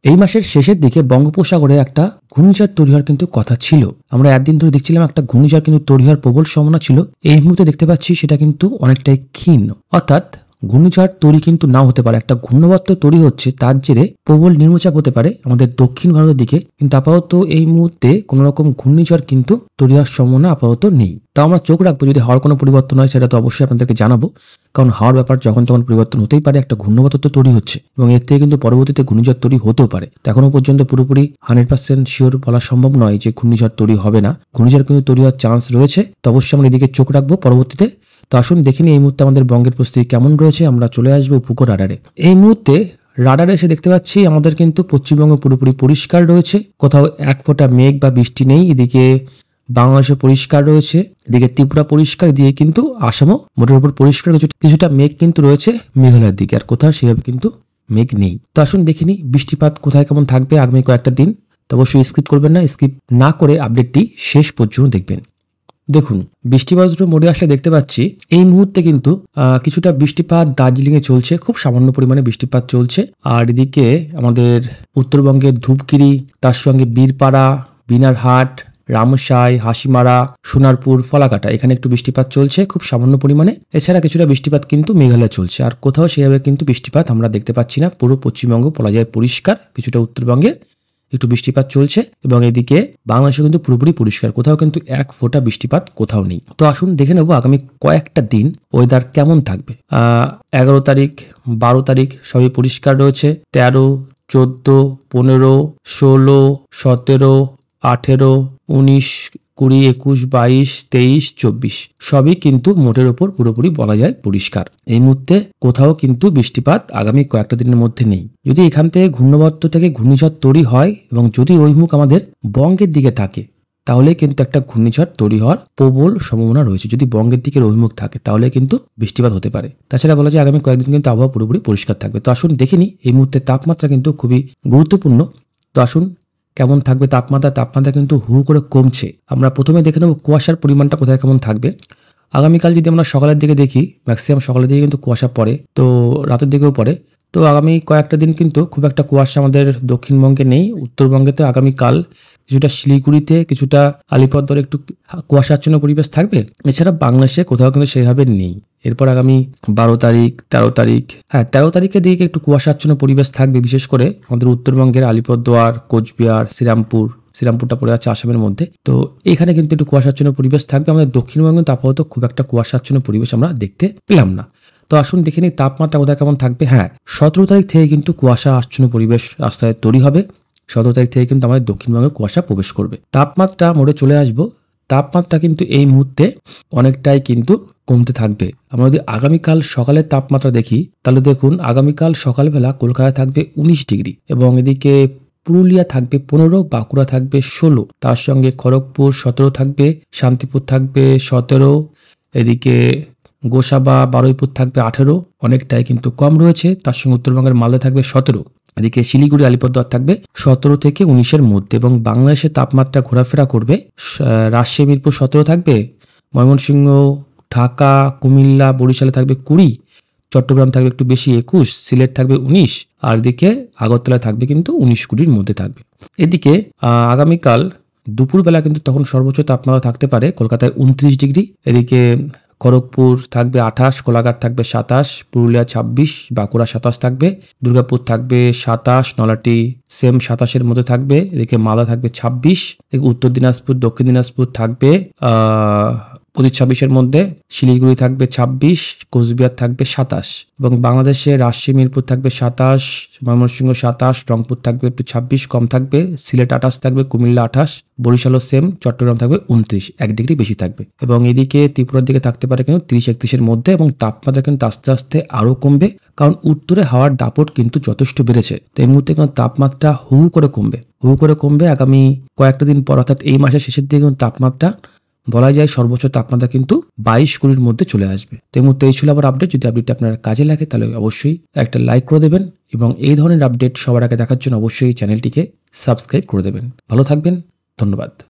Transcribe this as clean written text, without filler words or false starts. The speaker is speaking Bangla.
এই মাসের শেষের দিকে বঙ্গোপসাগরে একটা ঘূর্ণিঝড় তৈরি হওয়ার কিন্তু কথা ছিল। আমরা একদিন ধরে দেখছিলাম একটা ঘূর্ণিঝড় কিন্তু তৈরি হওয়ার প্রবল সম্ভাবনা ছিল। এই মুহূর্তে দেখতে পাচ্ছি সেটা কিন্তু অনেকটাই ক্ষীণ, অর্থাৎ ঘূর্ণিঝড় তৈরি কিন্তু নাও হতে পারে। একটা ঘূর্ণাবর্ত তৈরি হচ্ছে, তার জেরে প্রবল নিম্নচাপ হতে পারে আমাদের দক্ষিণ ভারতের দিকে, কিন্তু আপাতত এই মুহূর্তে কোনো রকম ঘূর্ণিঝড় কিন্তু তৈরি হওয়ার সম্ভাবনা আপাতত নেই। তাও আমরা চোখ রাখবো, যদি হাওয়ার কোনো পরিবর্তন হয় সেটা তো অবশ্যই আপনাদেরকে জানাবো, কারণ হাওয়ার ব্যাপার যখন তখন পরিবর্তন হতেই পারে। একটা ঘূর্ণাবর্ত তো তৈরি হচ্ছে এবং এর থেকে কিন্তু পরবর্তীতে ঘূর্ণিঝড় তৈরি হতেও পারে। এখনো পর্যন্ত পুরোপুরি 100% শিওর বলা সম্ভব নয় যে ঘূর্ণিঝড় তৈরি হবে না। ঘূর্ণিঝড় কিন্তু তৈরি হওয়ার চান্স রয়েছে, তো অবশ্যই আমরা এদিকে চোখ রাখবো পরবর্তীতে। তো আসুন দেখে নিই এই মুহূর্তে আমাদের বঙ্গের পরিস্থিতি কেমন রয়েছে। আমরা চলে আসবো উপকূল রাডারে। এই মুহূর্তে রাডারে এসে দেখতে পাচ্ছি আমাদের কিন্তু পশ্চিমবঙ্গ পুরোপুরি পরিষ্কার রয়েছে, কোথাও এক ফোঁটা মেঘ বা বৃষ্টি নেই। এদিকে বাংলাদেশে পরিষ্কার রয়েছে, এদিকে ত্রিপুরা পরিষ্কার, দিয়ে কিন্তু আসামও মোটের উপর পরিষ্কার রয়েছে। কিছুটা মেঘ কিন্তু রয়েছে মেঘালয়ের দিকে, আর কোথাও সেভাবে কিন্তু মেঘ নেই। তো আসুন দেখে নিই বৃষ্টিপাত কোথায় কেমন থাকবে আগামী কয়েকটা দিন। তো অবশ্যই স্কিপ করবেন না, স্কিপ না করে আপডেটটি শেষ পর্যন্ত দেখবেন। দেখুন, বৃষ্টিবজ্র মোড়ে আসলে দেখতে পাচ্ছি এই মুহূর্তে কিন্তু কিছুটা বৃষ্টিপাত দার্জিলিং এ চলছে, খুব সামান্য পরিমাণে বৃষ্টিপাত চলছে। আর এদিকে আমাদের উত্তরবঙ্গের ধূপগিরি, তার সঙ্গে বীরপাড়া, বিনারহাট, রামসাই, হাসিমারা, সোনারপুর, ফলাকাটা, এখানে একটু বৃষ্টিপাত চলছে খুব সামান্য পরিমাণে। এছাড়া কিছুটা বৃষ্টিপাত কিন্তু মেঘালয় চলছে, আর কোথাও সেভাবে কিন্তু বৃষ্টিপাত আমরা দেখতে পাচ্ছি না। পুরো পশ্চিমবঙ্গ বলা যায় পরিষ্কার, কিছুটা উত্তরবঙ্গে একটু বৃষ্টিপাত চলছে এবং এদিকে বাংলাদেশে কিন্তু পুরোপুরি পরিষ্কার, কোথাও কিন্তু এক ফোঁটা বৃষ্টিপাত কোথাও নেই। তো আসুন দেখে নেবো আগামী কয়েকটা দিন ওয়েদার কেমন থাকবে। 11 তারিখ, 12 তারিখ সবই পরিষ্কার রয়েছে। 13, 14, 15, 16, 17, 18, 19, 20, 21, 22, 23, 24 সবই কিন্তু মোটের ওপর পুরোপুরি বলা যায় পরিষ্কার। এই মুহূর্তে কোথাও কিন্তু বৃষ্টিপাত আগামী কয়েকটা দিনের মধ্যে নেই। যদি এখান থেকে ঘূর্ণাবর্ত থেকে ঘূর্ণিঝড় তৈরি হয় এবং যদি ওই মুখ আমাদের বঙ্গের দিকে থাকে, তাহলে কিন্তু একটা ঘূর্ণিঝড় তৈরি হওয়ার প্রবল সম্ভাবনা রয়েছে। যদি বঙ্গের দিকে অভিমুখ থাকে তাহলে কিন্তু বৃষ্টিপাত হতে পারে। তাছাড়া বলা যায় আগামী কয়েকদিন কিন্তু আবহাওয়া পুরোপুরি পরিষ্কার থাকবে। তো আসুন দেখে নিই এই মুহূর্তে তাপমাত্রা কিন্তু খুবই গুরুত্বপূর্ণ। তো আসুন কেমন থাকবে তাপমাত্রা কিন্তু হু করে কমছে। আমরা প্রথমে দেখে নেব কুয়াশার পরিমাণটা কোথায় কেমন থাকবে। আগামীকাল যদি আমরা সকালের দিকে দেখি, ম্যাক্সিমাম সকালের দিকে কিন্তু কুয়াশা পড়ে, তো রাতের দিকেও পড়ে। তো আগামী কয়েকটা দিন কিন্তু খুব একটা কুয়াশা আমাদের দক্ষিণবঙ্গে নেই। উত্তরবঙ্গেতে আগামীকাল কিছুটা শিলিগুড়িতে, কিছুটা আলিপুরদুয়ারে একটু কুয়াশাচ্ছন্ন পরিবেশ থাকবে। এছাড়া বাংলাদেশে কোথাও কিন্তু সেভাবে নেই। এরপর আগামী 12 তারিখ, 13 তারিখ, 13 তারিখের দিকে একটু কুয়াশাচ্ছন্ন পরিবেশ থাকবে, বিশেষ করে আমাদের উত্তরবঙ্গের আলিপুরদুয়ার, কোচবিহার, শ্রীরামপুরটা পড়ে আছে আসামের মধ্যে। তো এখানে কিন্তু একটু কুয়াশাচ্ছন্ন পরিবেশ থাকবে। আমাদের দক্ষিণবঙ্গে আপাতত খুব একটা কুয়াশাচ্ছন্ন পরিবেশ আমরা দেখতে পেলাম না। তো আসুন দেখে নিই তাপমাত্রা কোথায় কেমন থাকবে। 17 তারিখ থেকে কিন্তু কুয়াশা আচ্ছন্ন পরিবেশ রাস্তায় তৈরি হবে। 17 তারিখ থেকে কিন্তু আমাদের দক্ষিণবঙ্গে কুয়াশা প্রবেশ করবে। তাপমাত্রা মোড়ে চলে আসবো। তাপমাত্রা কিন্তু এই মুহূর্তে অনেকটাই কিন্তু কমতে থাকবে। আমরা যদি আগামীকাল সকালের তাপমাত্রা দেখি, তাহলে দেখুন আগামীকাল সকালবেলা কলকাতায় থাকবে 19 ডিগ্রি এবং এদিকে পুরুলিয়া থাকবে 15, বাঁকুড়া থাকবে 16, তার সঙ্গে খড়গপুর 17 থাকবে, শান্তিপুর থাকবে 17, এদিকে গোসাবা, বারুইপুর থাকবে 18, অনেকটাই কিন্তু কম রয়েছে। তার সঙ্গে উত্তরবঙ্গের মালদা থাকবে 17, এদিকে শিলিগুড়ি, আলিপুরদুয়ার থাকবে 17 থেকে 19-এর মধ্যে এবং বাংলাদেশের তাপমাত্রা ঘোরাফেরা করবে। রাজশাহী, মিরপুর 17 থাকবে, ময়মনসিংহ, ঢাকা, কুমিল্লা, বরিশালে থাকবে 20, চট্টগ্রাম থাকবে একটু বেশি 21, সিলেট থাকবে 19, আর এদিকে আগরতলায় থাকবে কিন্তু 19-20-র মধ্যে থাকবে। এদিকে আগামীকাল দুপুরবেলা কিন্তু তখন সর্বোচ্চ তাপমাত্রা থাকতে পারে কলকাতায় 29 ডিগ্রি, এদিকে খড়গপুর থাকবে 28, কোলাঘাট থাকবে 27, পুরুলিয়া 26, বাঁকুড়া 27 থাকবে, দুর্গাপুর থাকবে 27, নলাটি সেম 27-এর মধ্যে থাকবে, এদিকে মালদা থাকবে 26, উত্তর দিনাজপুর, দক্ষিণ দিনাজপুর থাকবে 25-26-এর মধ্যে, শিলিগুড়ি থাকবে 26, কোচবিহার থাকবে 27 এবং বাংলাদেশে রাজশাহী, মিরপুর থাকবে 27, ময়মনসিংহ 27, রংপুর থাকবে একটু 26 কম থাকবে, সিলেট 28 থাকবে, কুমিল্লা 28, বরিশালও সেম, চট্টগ্রাম থাকবে 29, 1 ডিগ্রি বেশি থাকবে এবং এদিকে ত্রিপুরার দিকে থাকতে পারে কিন্তু 30-31-এর মধ্যে এবং তাপমাত্রা কিন্তু আস্তে আস্তে আরও কমবে, কারণ উত্তরে হাওয়ার দাপট কিন্তু যথেষ্ট বেড়েছে। তো এই মুহূর্তে কিন্তু তাপমাত্রা হু করে কমবে আগামী কয়েকটা দিন পর, অর্থাৎ এই মাসের শেষের দিকে তাপমাত্রা বলা যায় সর্বোচ্চ তাপমাত্রা কিন্তু 22-20-এর মধ্যে চলে আসবে। তো এই মুহূর্তে এই ছিল আবার আপডেট। যদি আপডেটটা আপনার কাজে লাগে তাহলে অবশ্যই একটা লাইক করে দেবেন এবং এই ধরনের আপডেট সবার আগে দেখার জন্য অবশ্যই চ্যানেলটিকে সাবস্ক্রাইব করে দেবেন। ভালো থাকবেন, ধন্যবাদ।